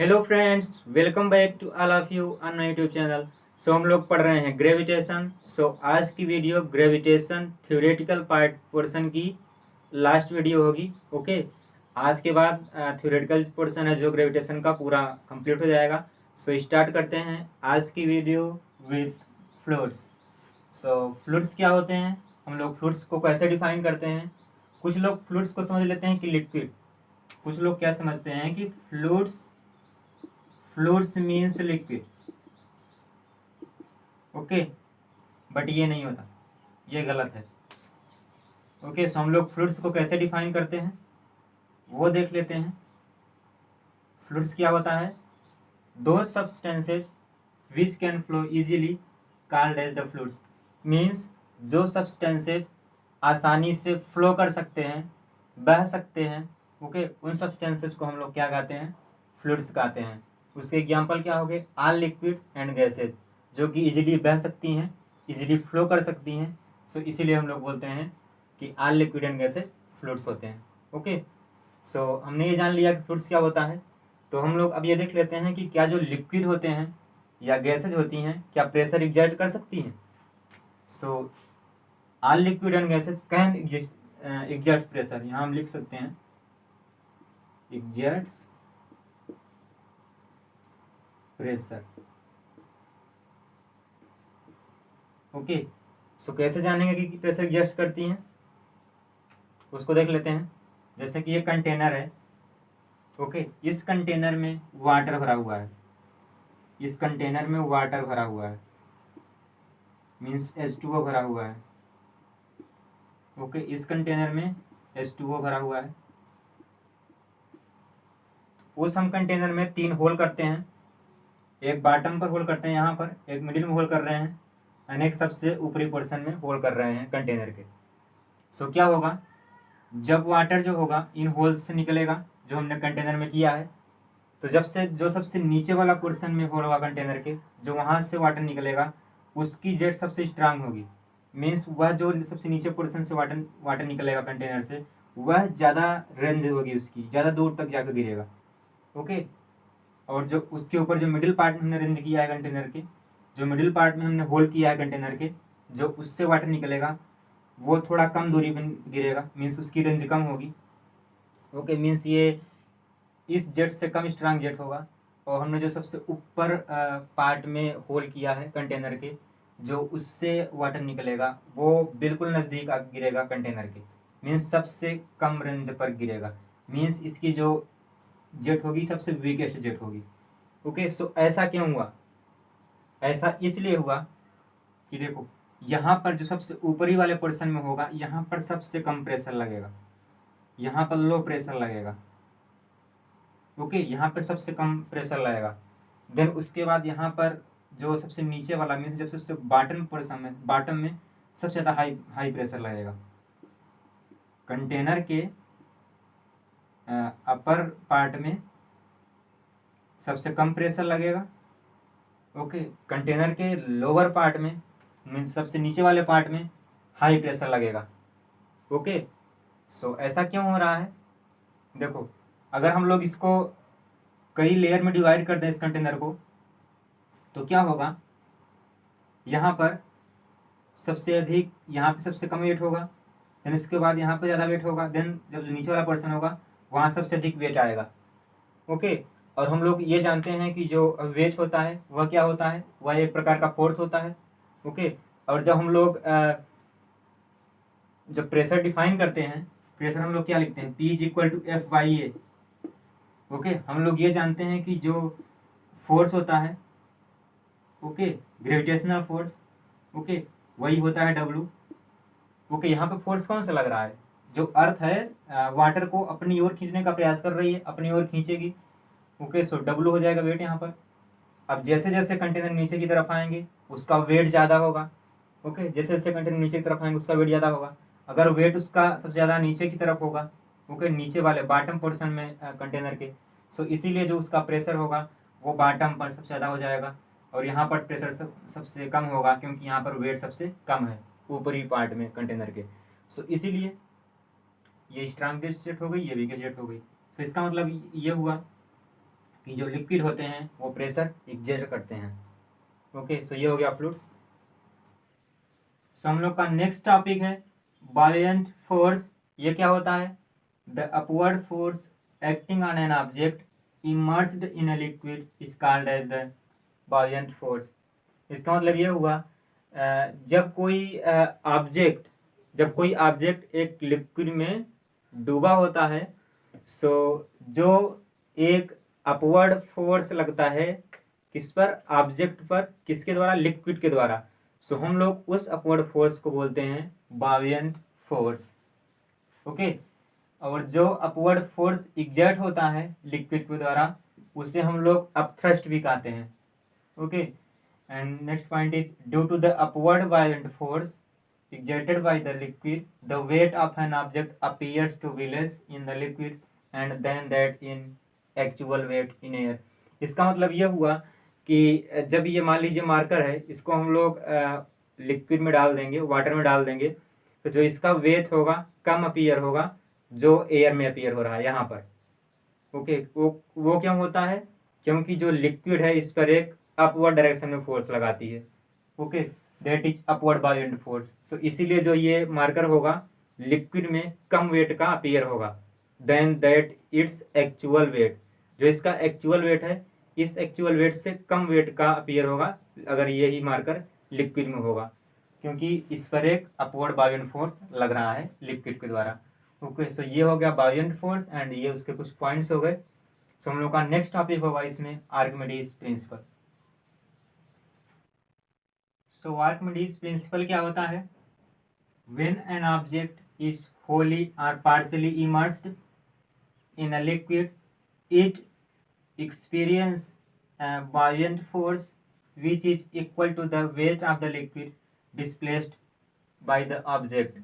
Hello friends, welcome back to all of you on my YouTube channel. हम लोग पढ़ रहे हैं ग्रेविटेशन। आज की video gravitation theoretical part portion की लास्ट वीडियो होगी। ओके, आज के बाद थ्योरेटिकल पोर्शन है जो ग्रेविटेशन का पूरा कंप्लीट हो जाएगा। स्टार्ट करते हैं आज की वीडियो विथ फ्लूइड्स। फ्लूइड्स क्या होते हैं, हम लोग फ्लूइड्स को कैसे डिफाइन करते हैं। कुछ लोग फ्लूइड्स को समझ लेते हैं कि लिक्विड, कुछ लोग क्या समझते हैं कि fluids means liquid. Okay, but ये नहीं होता, ये गलत है। ओके, हम लोग फ्लूइड्स को कैसे डिफाइन करते हैं वो देख लेते हैं। फ्लूइड्स क्या होता है, दो substances which can flow easily called as the fluids. Means जो सब्सटेंसेस आसानी से फ्लो कर सकते हैं, बह सकते हैं। ओके, उन सब्सटेंसेस को हम लोग क्या कहते हैं, फ्लूइड्स कहते हैं। उसके एग्जाम्पल क्या हो गए, ऑल लिक्विड एंड गैसेज, जो कि इजीली बह सकती हैं, इजीली फ्लो कर सकती हैं। इसीलिए हम लोग बोलते हैं कि all liquid and gases fluids होते हैं। ओके, हमने ये जान लिया कि फ्लूइड्स क्या होता है। तो हम लोग अब ये देख लेते हैं कि क्या जो लिक्विड होते हैं या गैसेज होती हैं, क्या प्रेशर एग्जर्ट कर सकती हैं। All liquid and gases can exert pressure. यहाँ हम लिख सकते हैं एग्जर्ट्स प्रेशर। ओके, कैसे जानेंगे कि प्रेशर एग्जर्ट करती हैं, उसको देख लेते हैं। जैसे कि ये कंटेनर है। ओके, इस कंटेनर में वाटर भरा हुआ है, इस कंटेनर में वाटर भरा हुआ है, मीन्स H2O भरा हुआ है। ओके, इस कंटेनर में H2O भरा हुआ है। उस हम कंटेनर में 3 होल करते हैं, एक बॉटम पर होल करते हैं, यहाँ पर एक मिडिल में होल कर रहे हैं, और एक सबसे ऊपरी पोर्शन में होल कर रहे हैं कंटेनर के। क्या होगा, जब वाटर जो होगा इन होल्स से निकलेगा जो हमने कंटेनर में किया है, तो जो सबसे नीचे वाला पोर्शन में होल होगा कंटेनर के, जो वहाँ से वाटर निकलेगा उसकी जेट सबसे स्ट्रांग होगी। मीन्स वह जो सबसे नीचे पोर्शन से वाटर निकलेगा कंटेनर से, वह ज़्यादा रेंज होगी, उसकी ज़्यादा दूर तक जाकर गिरेगा। ओके, और जो उसके ऊपर जो मिडिल पार्ट में हमने रेंज किया है कंटेनर के, जो मिडिल पार्ट में हमने होल किया है कंटेनर के, जो उससे वाटर निकलेगा वो थोड़ा कम दूरी पर गिरेगा, मीन्स उसकी रेंज कम होगी। ओके, मीन्स ये इस जेट से कम स्ट्रांग जेट होगा। और हमने जो सबसे ऊपर पार्ट में होल किया है कंटेनर के, जो उससे वाटर निकलेगा वो बिल्कुल नज़दीक आके गिरेगा कंटेनर के, मीन्स सबसे कम रेंज पर गिरेगा। मीन्स इसकी जो जेट होगी सबसे वीकेस्ट जेट होगी। ओके, ऐसा क्यों हुआ, ऐसा इसलिए हुआ कि देखो, यहाँ पर जो सबसे ऊपरी वाले पोर्शन में होगा, यहाँ पर सबसे कम प्रेशर लगेगा, यहाँ पर लो प्रेशर लगेगा। ओके, यहाँ पर सबसे कम प्रेशर लगेगा। देन उसके बाद यहाँ पर जो सबसे नीचे वाला मीन्स जब सबसे बॉटम पोर्शन में, बॉटम में सबसे ज़्यादा हाई हाई प्रेशर लगेगा। कंटेनर के अपर पार्ट में सबसे कम प्रेशर लगेगा। ओके, कंटेनर के लोअर पार्ट में मीन्स सबसे नीचे वाले पार्ट में हाई प्रेशर लगेगा। ओके, ऐसा क्यों हो रहा है, देखो, अगर हम लोग इसको कई लेयर में डिवाइड कर दें इस कंटेनर को, तो क्या होगा, यहाँ पर सबसे अधिक, यहाँ पे सबसे कम वेट होगा, देन इसके बाद यहाँ पे ज़्यादा वेट होगा, देन जब जो नीचे वाला पर्सन होगा वहाँ सबसे अधिक वेट आएगा। ओके, और हम लोग ये जानते हैं कि जो वेट होता है वह क्या होता है, वह एक प्रकार का फोर्स होता है। ओके, और जब हम लोग जब प्रेशर डिफाइन करते हैं, प्रेशर हम लोग क्या लिखते हैं, P = F/A। ओके, हम लोग ये जानते हैं कि जो फोर्स होता है, ओके, ग्रेविटेशनल फोर्स, ओके, वही होता है W। ओके, यहाँ पे फोर्स कौन सा लग रहा है, जो अर्थ है वाटर को अपनी ओर खींचने का प्रयास कर रही है, अपनी ओर खींचेगी। ओके, W हो जाएगा वेट यहाँ पर। अब जैसे जैसे कंटेनर नीचे की तरफ आएंगे उसका वेट ज़्यादा होगा। ओके, जैसे जैसे कंटेनर नीचे की तरफ आएंगे उसका वेट ज़्यादा होगा। अगर वेट उसका सबसे ज़्यादा नीचे की तरफ होगा, ओके, नीचे वाले बॉटम पोर्शन में कंटेनर के, इसीलिए जो उसका प्रेशर होगा वो बॉटम पर सबसे ज़्यादा हो जाएगा, और यहाँ पर प्रेशर सबसे कम होगा क्योंकि यहाँ पर वेट सबसे कम है ऊपरी पार्ट में कंटेनर के। इसीलिए ये स्ट्रांगेस्ट जेट हो गई, ये वीकेस्ट जेट हो गई। इसका मतलब ये हुआ कि जो लिक्विड होते हैं वो प्रेशर एग्जर्ट करते हैं। ओके, सो ये हो गया फ्लूइड्स। सो हम लोग का नेक्स्ट टॉपिक है बायोएंट फोर्स। ये क्या होता है? The upward force acting on an object immersed in a liquid is called as the buoyant force. इसका मतलब ये हुआ जब कोई ऑब्जेक्ट एक लिक्विड में डूबा होता है, सो जो एक अपवर्ड फोर्स लगता है किस पर? ऑब्जेक्ट पर। किसके द्वारा? लिक्विड के द्वारा। सो हम लोग उस अपवर्ड फोर्स को बोलते हैं बायोएंट फोर्स। ओके, और जो अपवर्ड फोर्स एग्जर्ट होता है लिक्विड के द्वारा उसे हम लोग अपथ्रस्ट भी कहते हैं। Okay, and next point is due to the upward violent force exerted by the liquid, the weight of an object appears to be less in the liquid and than that in actual weight in air। इसका मतलब ये हुआ कि जब ये मान लीजिए marker है, इसको हम लोग लिक्विड में डाल देंगे, वाटर में डाल देंगे, तो जो इसका वेट होगा कम अपीयर होगा जो एयर में अपीयर हो रहा है यहाँ पर। ओके, वो क्यों होता है? क्योंकि जो लिक्विड है इस पर एक अपवर्ड डायरेक्शन में फोर्स लगाती है। Okay, that is upward buoyant force. So इसीलिए जो ये मार्कर होगा लिक्विड में कम वेट का अपीयर होगा then that it's actual weight. जो इसका एक्चुअल वेट है इस एक्चुअल वेट से कम वेट का अपीयर होगा अगर यही मार्कर लिक्विड में होगा, क्योंकि इस पर एक अपवर्ड बायोएंट फोर्स लग रहा है लिक्विड के द्वारा। ओके, सो ये हो गया बायोएंट फोर्स एंड ये उसके कुछ पॉइंट्स हो गए। सो हम लोग का नेक्स्ट टॉपिक होगा इसमें आर्किमिडीज प्रिंसिपल। सो आर्किमिडीज प्रिंसिपल क्या होता है? When an object is wholly or partially immersed in a liquid, it experiences a buoyant force which is equal to the weight of the liquid displaced by the object।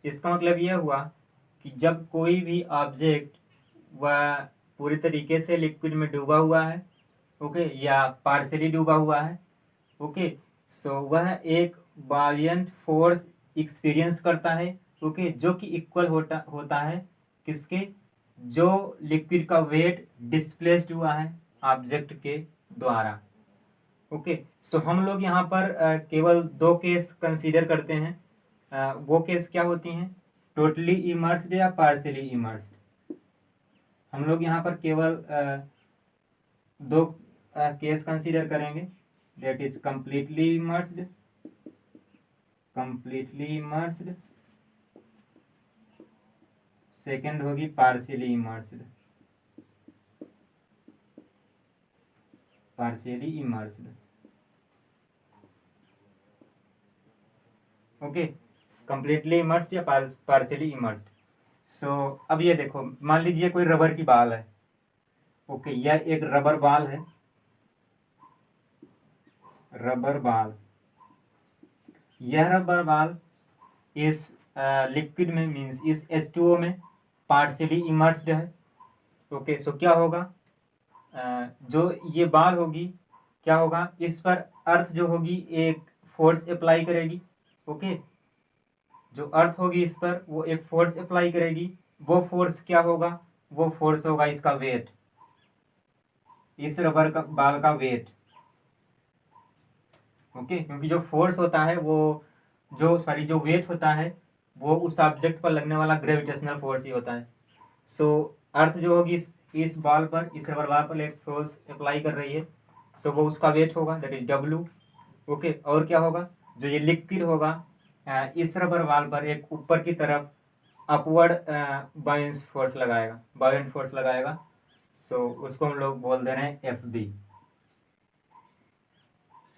इसका मतलब यह हुआ कि जब कोई भी ऑब्जेक्ट वह पूरी तरीके से लिक्विड में डूबा हुआ है, ओके, या पार्शियली डूबा हुआ है, ओके, सो वह एक बायोएंट फोर्स एक्सपीरियंस करता है, ओके, जो कि इक्वल होता है किसके? जो लिक्विड का वेट डिस्प्लेस्ड हुआ है ऑब्जेक्ट के द्वारा। ओके, सो हम लोग यहाँ पर केवल दो केस कंसीडर करते हैं। वो केस क्या होती हैं? टोटली इमर्स्ड या पार्शियली इमर्स्ड। हम लोग यहाँ पर केवल दो केस कंसीडर करेंगे, that is completely immersed, second होगी partially immersed. Okay, completely immersed या पार्शियली इमर्स्ड। सो अब ये देखो, मान लीजिए कोई रबर की बाल है, ओके, यह एक रबर बाल है, यह रबर बाल इस लिक्विड में मीन्स इस H2O में पार्शियली इमर्स्ड है। ओके, सो क्या होगा? जो ये बाल होगी क्या होगा? इस पर अर्थ जो होगी एक फोर्स अप्लाई करेगी। ओके, जो अर्थ होगी इस पर वो एक फोर्स अप्लाई करेगी। वो फोर्स क्या होगा? वो फोर्स होगा इसका वेट, इस रबर का बाल का वेट। ओके, क्योंकि जो फोर्स होता है वो जो वेट होता है वो उस ऑब्जेक्ट पर लगने वाला ग्रेविटेशनल फोर्स ही होता है। सो अर्थ जो होगी इस बॉल पर, इस रबर बॉल पर एक फोर्स अप्लाई कर रही है, सो वो उसका वेट होगा, दैट इज W। ओके, और क्या होगा? जो ये लिक्विड होगा इस रबर बॉल पर एक ऊपर की तरफ अपवर्ड बायोएंट फोर्स लगाएगा, सो उसको हम लोग बोल दे रहे हैं FB।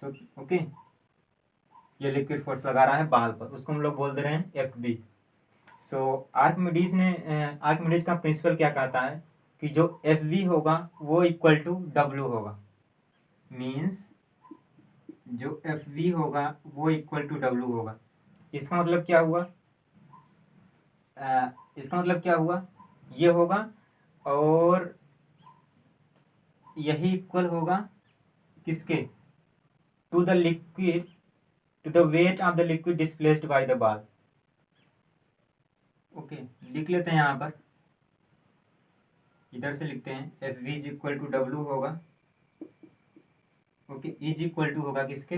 सो ओके, ये लिक्विड फोर्स लगा रहा है बाल पर, उसको हम लोग बोल दे रहे हैं FB। सो आर्किमिडीज का प्रिंसिपल क्या कहता है कि जो FV होगा वो इक्वल टू W होगा, मीन्स जो FV होगा वो इक्वल टू W होगा। इसका मतलब क्या हुआ? ये होगा और यही इक्वल होगा किसके? To the weight of the liquid displaced by the ball. Okay, लिख लेते हैं यहाँ पर इधर से लिखते हैं F V is equal to W होगा, ओके, इज इक्वल टू होगा किसके,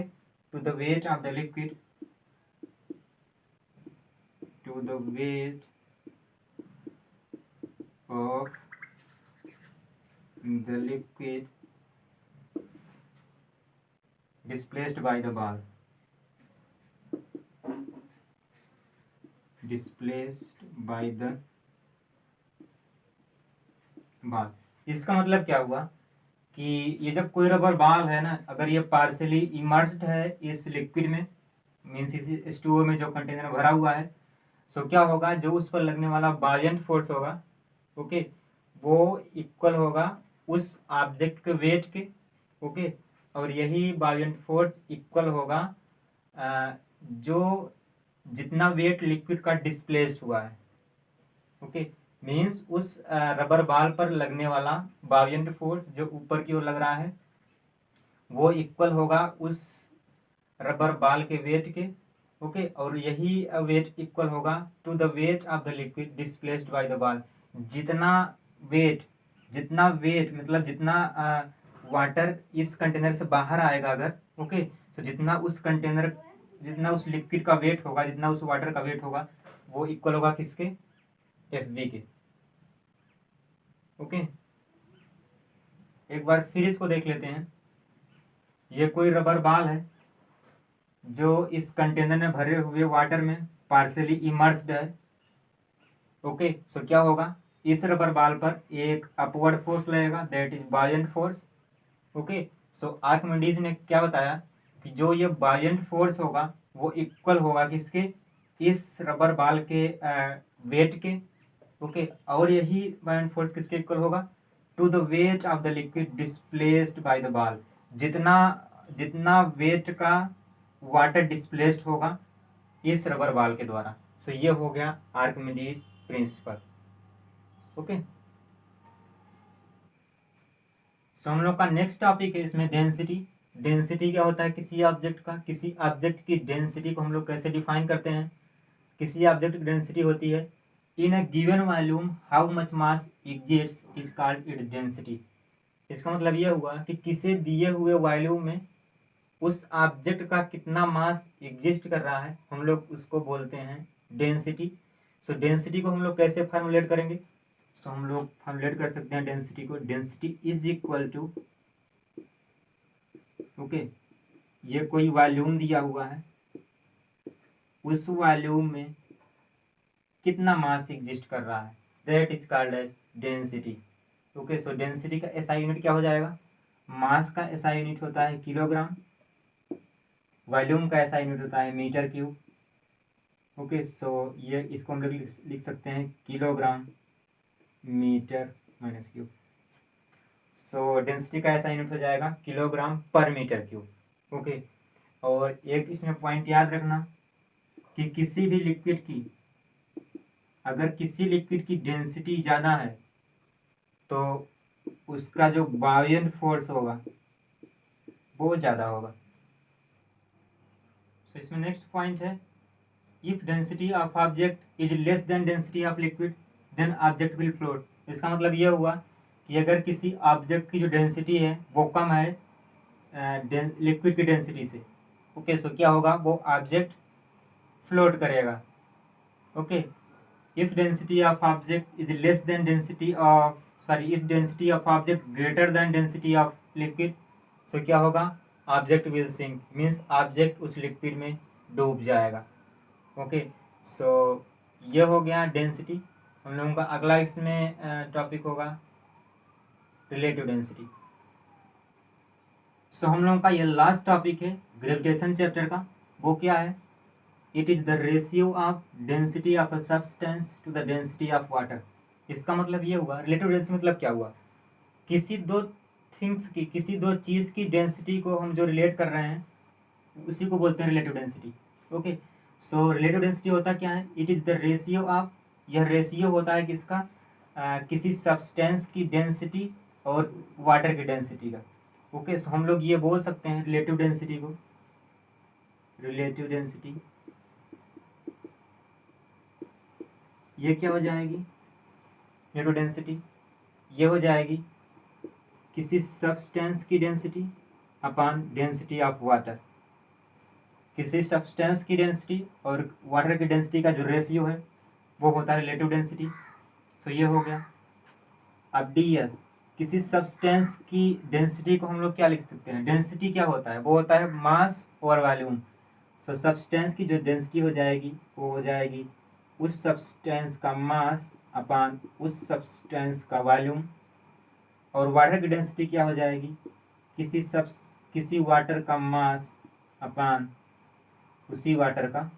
to the weight of the liquid, to the weight of the liquid displaced by the ball, displaced by the ball। इसका मतलब क्या हुआ कि ये जब कोई रबर बॉल है ना, अगर ये पार्शली इमर्स्ड है इस लिक्विड में, मीन्स इस H2O में जो कंटेनर भरा हुआ है, सो क्या होगा, जो उस पर लगने वाला बायेंट फोर्स होगा, ओके, वो इक्वल होगा उस ऑब्जेक्ट के वेट के, ओके, और यही बायेंट फोर्स इक्वल होगा जो जितना वेट लिक्विड का डिस्प्लेस्ड हुआ है, ओके, मीन्स उस रबर बॉल पर लगने वाला बायेंट फोर्स जो ऊपर की ओर लग रहा है वो इक्वल होगा उस रबर बॉल के वेट के, ओके, और यही वेट इक्वल होगा to the weight of the liquid displaced by the ball. जितना वेट मतलब जितना वाटर इस कंटेनर से बाहर आएगा अगर, ओके, तो जितना उस लिक्विड का वेट होगा, जितना उस वाटर का वेट होगा, वो इक्वल होगा किसके, एफ वी के, ओके। एक बार फिर इसको देख लेते हैं। ये कोई रबर बॉल है जो इस कंटेनर में भरे हुए वाटर में पार्शियली इमर्स्ड है, ओके, सो क्या होगा, इस रबर बॉल पर एक अपवर्ड फोर्स लगेगा, that is buoyant force, okay. So Archimedes ने क्या बताया कि जो ये बायेंट फोर्स होगा वो इक्वल होगा किसके, इस रबर बॉल के वेट के, ओके, और यही बायेंट फोर्स किसके इक्वल होगा, to the weight of the liquid displaced by the ball. जितना जितना वेट का वाटर डिस्प्लेस्ड होगा इस रबर बॉल के द्वारा। सो ये हो गया आर्किमिडीज प्रिंसिपल, ओके। सो हम लोग का नेक्स्ट टॉपिक है इसमें डेंसिटी। डेंसिटी क्या होता है किसी ऑब्जेक्ट का, किसी ऑब्जेक्ट की डेंसिटी को हम लोग कैसे डिफाइन करते हैं। किसी ऑब्जेक्ट की डेंसिटी होती है in a given volume how much mass exists is called its density. इसका मतलब यह हुआ कि किसी दिए हुए वॉल्यूम में उस ऑब्जेक्ट का कितना मास एग्जिस्ट कर रहा है, हम लोग उसको बोलते हैं डेंसिटी। सो डेंसिटी को हम लोग कैसे फॉर्मुलेट करेंगे, सो हम लोग फॉर्मुलेट कर सकते हैं डेंसिटी को, density is equal to, okay, ये कोई वॉल्यूम दिया हुआ है, उस वॉल्यूम में कितना मास एग्जिस्ट कर रहा है, that is called as density, okay. So density का एसआई यूनिट क्या हो जाएगा, मास का एसआई यूनिट होता है किलोग्राम, वॉल्यूम का एसआई यूनिट होता है मीटर क्यूब, ओके। सो ये इसको हम लोग लिख सकते हैं kilogram metre minus cube. So density का ऐसा यूनिट हो जाएगा किलोग्राम पर मीटर क्यूब, ओके। और एक इसमें पॉइंट याद रखना कि किसी भी लिक्विड की, अगर किसी लिक्विड की डेंसिटी ज़्यादा है तो उसका जो बायेंट फोर्स होगा वो ज़्यादा होगा। सो इसमें नेक्स्ट पॉइंट है, if density of object is less than density of liquid then object will float. इसका मतलब यह हुआ कि अगर किसी ऑब्जेक्ट की जो डेंसिटी है वो कम है लिक्विड की डेंसिटी से, ओके, सो क्या होगा, वो ऑब्जेक्ट फ्लोट करेगा, okay. If density of object is less than density of if density of object greater than density of liquid, so क्या होगा, object will sink, means object उस liquid में डूब जाएगा, ओके। सो ये हो गया डेंसिटी। हम लोगों का अगला इसमें टॉपिक होगा रिलेटिव डेंसिटी। सो हम लोगों का ये लास्ट टॉपिक है ग्रेविटेशन चैप्टर का। वो क्या है, it is the ratio of density of a substance to the density of water. इसका मतलब ये हुआ, रिलेटिव डेंसिटी मतलब क्या हुआ, किसी दो थिंग्स की, किसी दो चीज़ की डेंसिटी को हम जो रिलेट कर रहे हैं उसी को बोलते हैं relative density, okay. So relative density होता क्या है, it is the ratio of, यह रेशियो होता है किसका, किसी सब्सटेंस की डेंसिटी और वाटर की डेंसिटी का, ओके। सो हम लोग ये बोल सकते हैं रिलेटिव डेंसिटी को, रिलेटिव डेंसिटी ये क्या हो जाएगी, रिलेटिव डेंसिटी ये हो जाएगी किसी सब्सटेंस की density upon density of water. किसी सब्सटेंस की डेंसिटी और वाटर की डेंसिटी का जो रेशियो है वो होता है रिलेटिव डेंसिटी। तो ये हो गया। अब ds, किसी सब्सटेंस की डेंसिटी को हम लोग क्या लिख सकते हैं, डेंसिटी क्या होता है, वो होता है मास और वॉल्यूम। तो सब्सटेंस की जो डेंसिटी हो जाएगी वो हो जाएगी उस सब्सटेंस का मास अपॉन उस सब्सटेंस का वॉल्यूम। और वाटर की डेंसिटी क्या हो जाएगी, किसी वाटर का मास अपॉन उसी वाटर का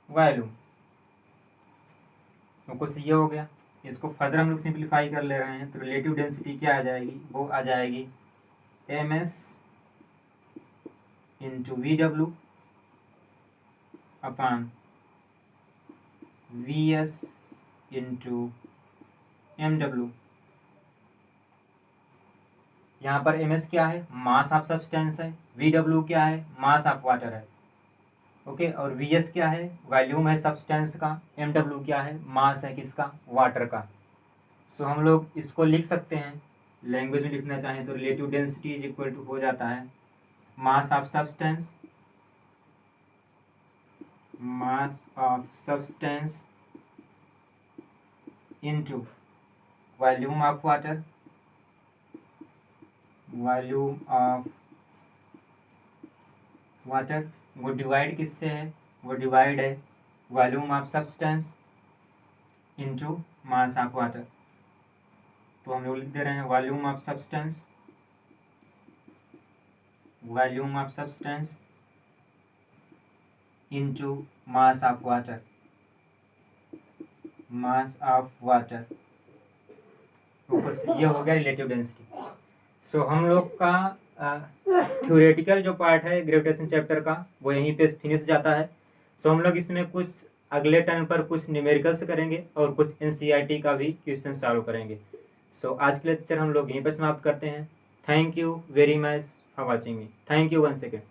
वॉल्यूम। तो कुछ ये हो गया। इसको फर्दर हम लोग सिंप्लीफाई कर ले रहे हैं, तो रिलेटिव डेंसिटी क्या आ जाएगी, वो आ जाएगी ms into VW upon VS into MW। यहाँ पर ms क्या है, मास ऑफ सब्सटेंस है, VW क्या है, मास ऑफ वाटर है, ओके। और VS क्या है, वॉल्यूम है सब्सटेंस का, MW क्या है, मास है किसका, वाटर का। सो हम लोग इसको लिख सकते हैं, लैंग्वेज में लिखना चाहें तो relative density is equal to हो जाता है mass of substance into volume of water, वो डिवाइड किससे है, वो डिवाइड है volume of substance into mass of water. तो हम लोग लिख दे रहे हैं volume of substance into mass of water. ऊपर से ये हो गया रिलेटिव डेंसिटी। सो हम लोग का थ्योरेटिकल जो पार्ट है ग्रेविटेशन चैप्टर का वो यहीं पे फिनिश जाता है। सो हम लोग इसमें कुछ अगले टर्न पर कुछ न्यूमेरिकल्स करेंगे और कुछ NCERT का भी क्वेश्चन सॉल्व करेंगे। सो आज के लेक्चर हम लोग यहीं पर समाप्त करते हैं। Thank you very much for watching me. Thank you 1 second.